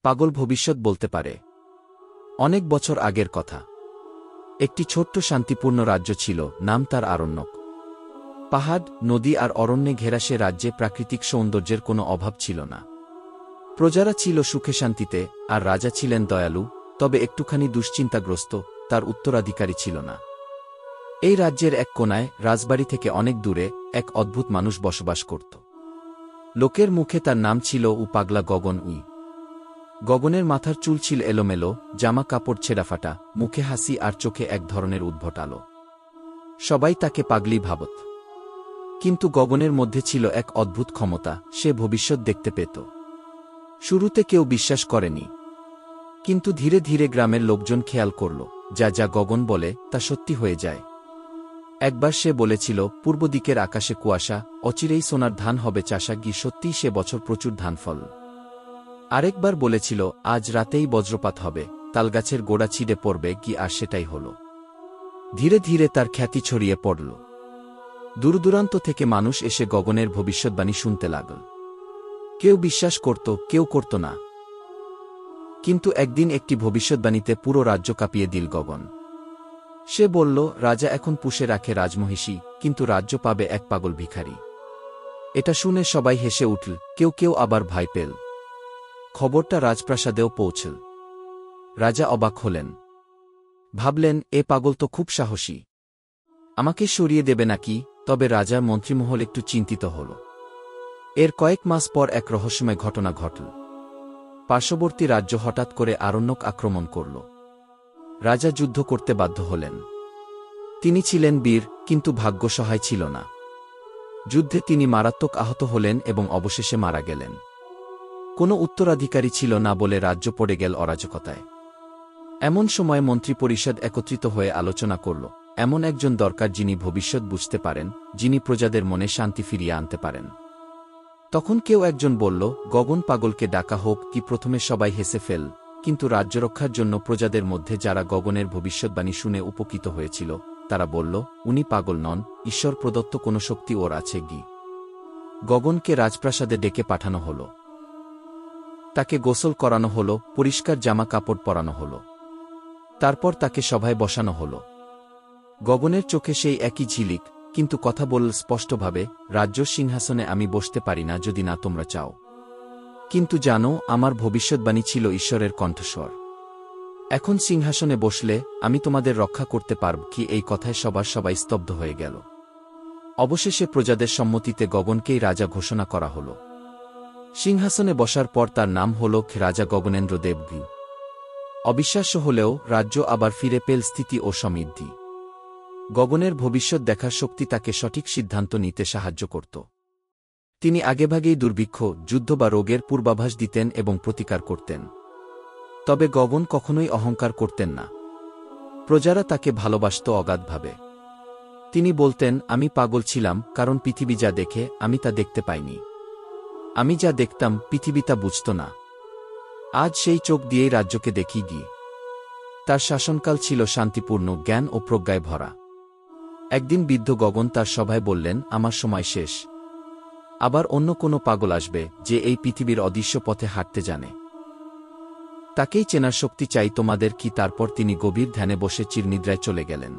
পাগল ভবিষ্যৎ বলতে পারে। অনেক বছর আগের কথা। একটি ছোট্ট শান্তিপূর্ণ রাজ্য ছিল, নাম তার আরণ্যক। পাহাড়, নদী আর অরণ্যে ঘেরা সে রাজ্যে প্রাকৃতিক সৌন্দর্যের কোনো অভাব ছিল না। প্রজারা ছিল সুখে শান্তিতে, আর রাজা ছিলেন দয়ালু, তবে একটুখানি দুশ্চিন্তাগ্রস্ত, তার উত্তরাধিকারী ছিল না। এই রাজ্যের এক কোণায়, রাজবাড়ি থেকে অনেক দূরে, এক অদ্ভুত মানুষ বসবাস করত। লোকের মুখে তার নাম ছিল পাগলা গগন। গগনের মাথার চুল ছিল এলোমেলো, জামা কাপড় ছেঁড়াফাটা, মুখে হাসি আর চোখে এক ধরনের উদ্ভট আলো। সবাই তাকে পাগলি ভাবত। কিন্তু গগনের মধ্যে ছিল এক অদ্ভুত ক্ষমতা, সে ভবিষ্যৎ দেখতে পেত। শুরুতে কেউ বিশ্বাস করেনি, কিন্তু ধীরে ধীরে গ্রামের লোকজন খেয়াল করল, যা যা গগন বলে তা সত্যি হয়ে যায়। একবার সে বলেছিল, পূর্ব দিকের আকাশে কুয়াশা, অচিরেই সোনার ধান হবে চাষা, গি সত্যিই সে বছর প্রচুর ধান ফল। আরেকবার বলেছিল, আজ রাতেই বজ্রপাত হবে, তালগাছের গোড়া ছিঁড়ে পড়বে, কি আর সেটাই হল। ধীরে ধীরে তার খ্যাতি ছড়িয়ে পড়ল। দূরদূরান্ত থেকে মানুষ এসে গগনের ভবিষ্যৎবাণী শুনতে লাগল। কেউ বিশ্বাস করত, কেউ করত না। কিন্তু একদিন একটি ভবিষ্যৎবাণীতে পুরো রাজ্য কাঁপিয়ে দিল গগন। সে বলল, রাজা এখন পুষে রাখে রাজমহিষী, কিন্তু রাজ্য পাবে এক পাগল ভিখারি। এটা শুনে সবাই হেসে উঠল, কেউ কেউ আবার ভয় পেল। খবরটা রাজপ্রাসাদেও পৌঁছল। রাজা অবাক হলেন। ভাবলেন, এ পাগল তো খুব সাহসী, আমাকে সরিয়ে দেবে নাকি? তবে রাজার মন্ত্রীমহল একটু চিন্তিত হল। এর কয়েক মাস পর এক রহস্যময় ঘটনা ঘটল। পার্শ্ববর্তী রাজ্য হঠাৎ করে আরণ্যক আক্রমণ করল। রাজা যুদ্ধ করতে বাধ্য হলেন। তিনি ছিলেন বীর, কিন্তু ভাগ্য সহায় ছিল না। যুদ্ধে তিনি মারাত্মক আহত হলেন এবং অবশেষে মারা গেলেন। কোনো উত্তরাধিকারী ছিল না বলে রাজ্য পড়ে গেল অরাজকতায়। এমন সময় মন্ত্রিপরিষদ একত্রিত হয়ে আলোচনা করল, এমন একজন দরকার যিনি ভবিষ্যৎ বুঝতে পারেন, যিনি প্রজাদের মনে শান্তি ফিরিয়ে আনতে পারেন। তখন কেউ একজন বলল, গগন পাগলকে ডাকা হোক। কি প্রথমে সবাই হেসে ফেল, কিন্তু রাজ্য রক্ষার জন্য প্রজাদের মধ্যে যারা গগনের ভবিষ্যৎবাণী শুনে উপকৃত হয়েছিল, তারা বলল, উনি পাগল নন, ঈশ্বর প্রদত্ত কোনো শক্তি ওর আছে। গগনকে রাজপ্রাসাদে ডেকে পাঠানো হল। তাকে গোসল করানো হল, পরিষ্কার জামা কাপড় পরানো হল। তারপর তাকে সভায় বসানো হল। গগনের চোখে সেই একই ঝিলিক, কিন্তু কথা বলল স্পষ্টভাবে, রাজ্য সিংহাসনে আমি বসতে পারি না যদি না তোমরা চাও। কিন্তু জানো, আমার ভবিষ্যৎবাণী ছিল ঈশ্বরের কণ্ঠস্বর। এখন সিংহাসনে বসলে আমি তোমাদের রক্ষা করতে পারব কি? এই কথায় সবাই স্তব্ধ হয়ে গেল। অবশেষে প্রজাদের সম্মতিতে গগনকেই রাজা ঘোষণা করা হল। সিংহাসনে বসার পর তার নাম হল রাজা গগনেন্দ্র দেব। অবিশ্বাস্য হলেও রাজ্য আবার ফিরে পেল স্থিতি ও সমৃদ্ধি। গগনের ভবিষ্যৎ দেখার শক্তি তাকে সঠিক সিদ্ধান্ত নিতে সাহায্য করত। তিনি আগেভাগেই দুর্ভিক্ষ, যুদ্ধ বা রোগের পূর্বাভাস দিতেন এবং প্রতিকার করতেন। তবে গগন কখনোই অহংকার করতেন না। প্রজারা তাকে ভালোবাসত অগাধভাবে। তিনি বলতেন, আমি পাগল ছিলাম, কারণ পৃথিবী যা দেখে আমি তা দেখতে পাইনি। আমি যা দেখতাম পৃথিবী তা বুঝত না। আজ সেই চোখ দিয়েই রাজ্যকে দেখি গিয়ে। তার শাসনকাল ছিল শান্তিপূর্ণ, জ্ঞান ও প্রজ্ঞায় ভরা। একদিন বৃদ্ধ গগন তার সভায় বললেন, আমার সময় শেষ। আবার অন্য কোনো পাগল আসবে, যে এই পৃথিবীর অদৃশ্য পথে হাঁটতে জানে। তাকেই চেনার শক্তি চাই তোমাদের কি? তারপর তিনি গভীর ধ্যানে বসে চিরনিদ্রায় চলে গেলেন।